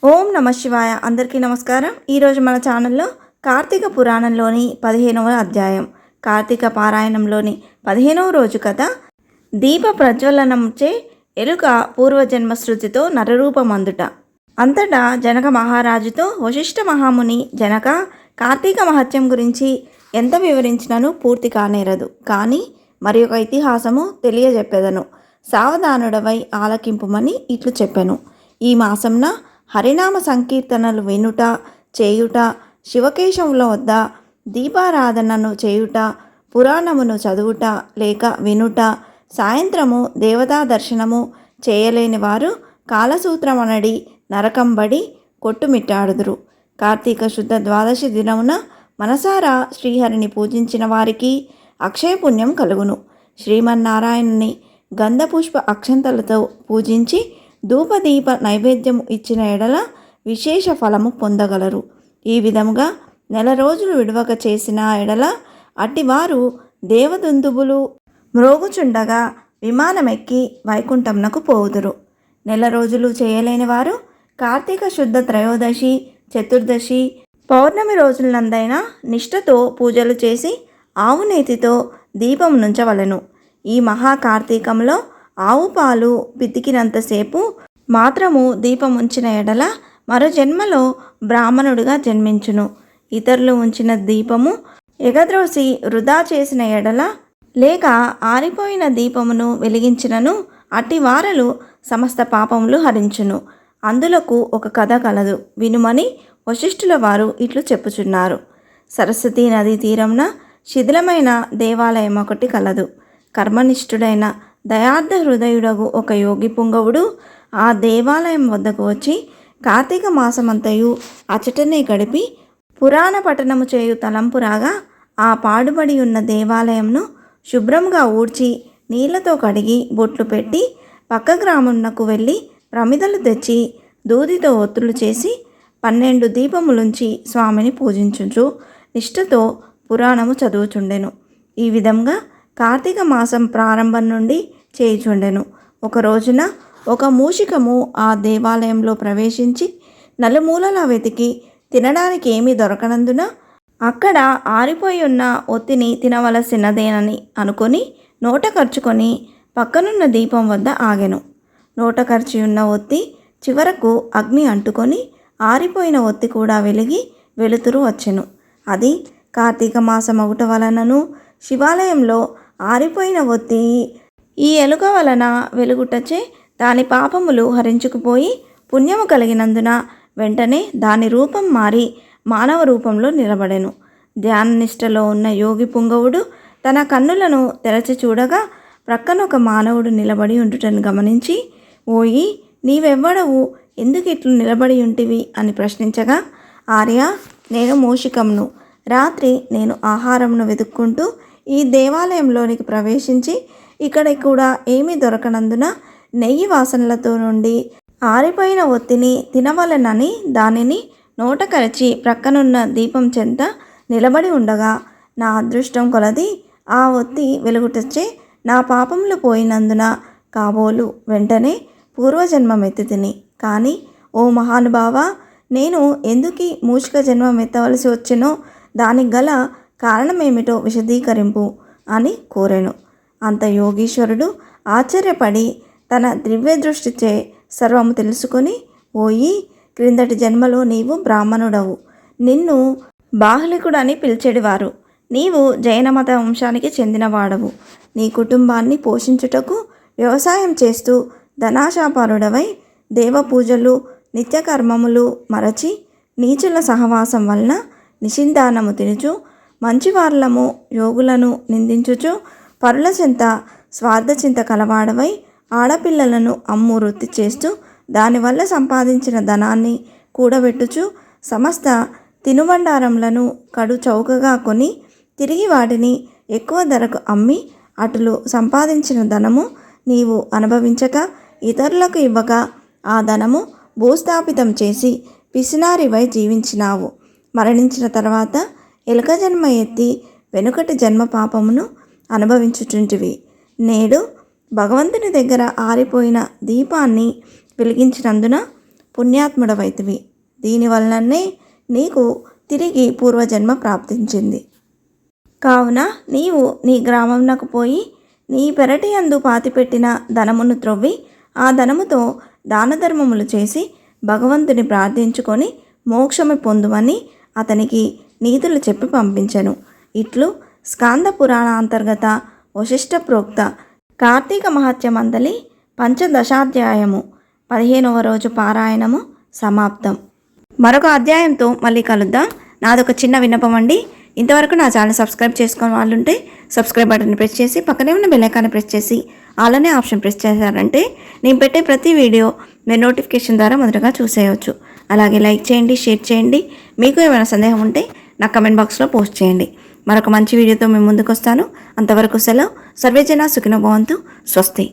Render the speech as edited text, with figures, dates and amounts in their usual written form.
ఓం నమ శివాయ. అందరికీ నమస్కారం. ఈరోజు మన ఛానల్లో కార్తీక పురాణంలోని 15వ అధ్యాయం కార్తీక పారాయణంలోని 15వ రోజు కథ. దీప ప్రజ్వలనంచే ఎలుక పూర్వజన్మ శృతితో నరరూపమందుట. అంతటా జనక మహారాజుతో వశిష్ఠ మహాముని, జనక, కార్తీక మహత్యం గురించి ఎంత వివరించినను పూర్తి కానేరదు. కానీ మరి ఒక ఇతిహాసము తెలియజెప్పెదను, సావధానుడవై ఆలకింపుమని ఇట్లు చెప్పెను. ఈ మాసంన హరినామ సంకీర్తనలు వినుట, చేయుట, శివకేశవుల వద్ద దీపారాధనను చేయుట, పురాణమును చదువుట లేక వినుట, సాయంత్రము దేవతా దర్శనము చేయలేని వారు కాలసూత్రమనడి నరకంబడి కొట్టుమిట్టాడుదురు. కార్తీక శుద్ధ ద్వాదశి దినమున మనసారా శ్రీహరిని పూజించిన వారికి అక్షయపుణ్యం కలుగును. శ్రీమన్నారాయణుని గంధపుష్ప అక్షంతలతో పూజించి ధూపదీప నైవేద్యము ఇచ్చిన ఎడల విశేష ఫలము పొందగలరు. ఈ విధముగా నెల రోజులు విడవక చేసిన ఎడల అట్టివారు దేవదుందుబులు మ్రోగుచుండగా విమానమెక్కి వైకుంఠంనకు పోవుదురు. నెల రోజులు చేయలేని వారు కార్తీక శుద్ధ త్రయోదశి, చతుర్దశి, పౌర్ణమి రోజులందైనా నిష్ఠతో పూజలు చేసి ఆవు నేతితో దీపం నుంచవలెను. ఈ మహాకార్తీకంలో ఆవు పాలు పితికినంతసేపు మాత్రము దీపం ఉంచిన ఎడల మరో జన్మలో బ్రాహ్మణుడిగా జన్మించును. ఇతరులు ఉంచిన దీపము ఎగద్రోసి వృధా చేసిన ఎడల లేక ఆరిపోయిన దీపమును వెలిగించినను అట్టి వారలు సమస్త పాపములు హరించును. అందులకు ఒక కథ కలదు, వినుమని వశిష్ఠుల వారు ఇట్లు చెప్పుచున్నారు. సరస్వతీ నదీ తీరంన శిథిలమైన దేవాలయం ఒకటి కలదు. కర్మనిష్ఠుడైన దయార్థ హృదయుడగు ఒక యోగి పుంగవుడు ఆ దేవాలయం వద్దకు వచ్చి కార్తీక మాసమంతయు అచటనే గడిపి పురాణ పఠనము చేయు తలంపు రాగా ఆ పాడుబడి ఉన్న దేవాలయంను శుభ్రంగా ఊడ్చి నీళ్లతో కడిగి బొట్లు పెట్టి పక్క గ్రామంనకు వెళ్ళి ప్రమిదలు తెచ్చి దూదితో ఒత్తులు చేసి 12 దీపములుంచి స్వామిని పూజించుచు నిష్ఠతో పురాణము చదువుచుండెను. ఈ విధంగా కార్తీక మాసం ప్రారంభం నుండి చేయుచుండెను. ఒక రోజున ఒక మూషికము ఆ దేవాలయంలో ప్రవేశించి నలుమూలలా వెతికి తినడానికి ఏమీ దొరకనందున అక్కడ ఆరిపోయి ఉన్న ఒత్తిని తినవలసినదేనని అనుకొని నోట ఖర్చుకొని పక్కనున్న దీపం వద్ద ఆగెను. నోట ఖర్చి ఉన్న ఒత్తి చివరకు అగ్ని అంటుకొని ఆరిపోయిన ఒత్తి కూడా వెలిగి వెలుతురు వచ్చెను. అది కార్తీక మాసం అవుట వలనను శివాలయంలో ఆరిపోయిన ఒత్తి ఈ ఎలుక వలన వెలుగుటచే దాని పాపములు హరించుకుపోయి పుణ్యము కలిగినందున వెంటనే దాని రూపం మారి మానవ రూపంలో నిలబడెను. ధ్యాననిష్టలో ఉన్న యోగి పుంగవుడు తన కన్నులను తెరచి చూడగా ప్రక్కన ఒక మానవుడు నిలబడి ఉండుటను గమనించి, ఓయి, నీవెవ్వడవు, ఎందుకు ఇట్లు నిలబడి ఉంటివి అని ప్రశ్నించగా, ఆర్య, నేను మూషికంను. రాత్రి నేను ఆహారమును వెతుక్కుంటూ ఈ దేవాలయంలోనికి ప్రవేశించి ఇక్కడ కూడా ఏమీ దొరకనందున నెయ్యి వాసనలతో నుండి ఆరిపోయిన ఒత్తిని తినవలెనని దానిని నోట కరచి ప్రక్కనున్న దీపం చెంత నిలబడి ఉండగా నా అదృష్టం కొలది ఆ ఒత్తి వెలుగుటచ్చే నా పాపములు పోయినందున కాబోలు వెంటనే పూర్వజన్మమెత్తి తిని. కానీ ఓ మహానుభావ, నేను ఎందుకీ మూషిక జన్మం ఎత్తవలసి వచ్చెనో దానికి గల కారణమేమిటో విశదీకరింపు అని కోరెను. అంత యోగీశ్వరుడు ఆశ్చర్యపడి తన దివ్య దృష్టిచే సర్వము తెలుసుకొని, ఓయి, క్రిందటి జన్మలో నీవు బ్రాహ్మణుడవు, నిన్ను బాహ్లికుడని పిలిచెడివారు. నీవు జైనమత వంశానికి చెందినవాడవు. నీ కుటుంబాన్ని పోషించుటకు వ్యవసాయం చేస్తూ ధనాశాపారుడవై దేవపూజలు నిత్యకర్మములు మరచి నీచుల సహవాసం వలన నిషిందానము తినుచు మంచివార్లము యోగులను నిందించుచు పరుల చింత స్వార్థచింత కలవాడవై ఆడపిల్లలను అమ్ము వృత్తి చేస్తూ దానివల్ల సంపాదించిన ధనాన్ని కూడబెట్టుచు సమస్త తినుబండారములను కడు చౌకగా కొని తిరిగి వాటిని ఎక్కువ ధరకు అమ్మి అటులు సంపాదించిన ధనము నీవు అనుభవించక ఇతరులకు ఇవ్వక ఆ ధనము భూస్థాపితం చేసి పిసినారివై జీవించినావు. మరణించిన తర్వాత ఎలుక జన్మ ఎత్తి వెనుకటి జన్మ పాపమును అనుభవించుచుంటివి. నేడు భగవంతుని దగ్గర ఆరిపోయిన దీపాన్ని వెలిగించినందున పుణ్యాత్ముడవైతివి. దీనివల్లనే నీకు తిరిగి పూర్వజన్మ ప్రాప్తించింది. కావున నీవు నీ గ్రామంనకు పోయి నీ పెరటి యందు పాతిపెట్టిన ధనమును త్రొవ్వి ఆ ధనముతో దాన ధర్మములు చేసి భగవంతుని ప్రార్థించుకొని మోక్షము పొందుమని అతనికి నీతులు చెప్పి పంపించెను. ఇట్లు స్కాంద పురాణ అంతర్గత వశిష్ఠ ప్రోక్త కార్తీక మహత్యమందలి పంచదశాధ్యాయము 15వ రోజు పారాయణము సమాప్తం. మరొక అధ్యాయంతో మళ్ళీ కలుద్దాం. నాదొక చిన్న విన్నపం అండి. ఇంతవరకు నా ఛానల్ సబ్స్క్రైబ్ చేసుకుని వాళ్ళు ఉంటే సబ్స్క్రైబ్ బటన్ ప్రెస్ చేసి పక్కనే ఉన్న బెల్ ఐకాన్ ప్రెస్ చేసి అలానే ఆప్షన్ ప్రెస్ చేశారంటే నేను పెట్టే ప్రతి వీడియో మీరు నోటిఫికేషన్ ద్వారా మొదటగా చూసేయవచ్చు. అలాగే లైక్ చేయండి, షేర్ చేయండి. మీకు ఏమైనా సందేహం ఉంటే నా కమెంట్ బాక్స్లో పోస్ట్ చేయండి. మరొక మంచి వీడియోతో మేము ముందుకు వస్తాను. అంతవరకు సెలవు. సర్వేజన సుఖినో భవంతు. స్వస్తి.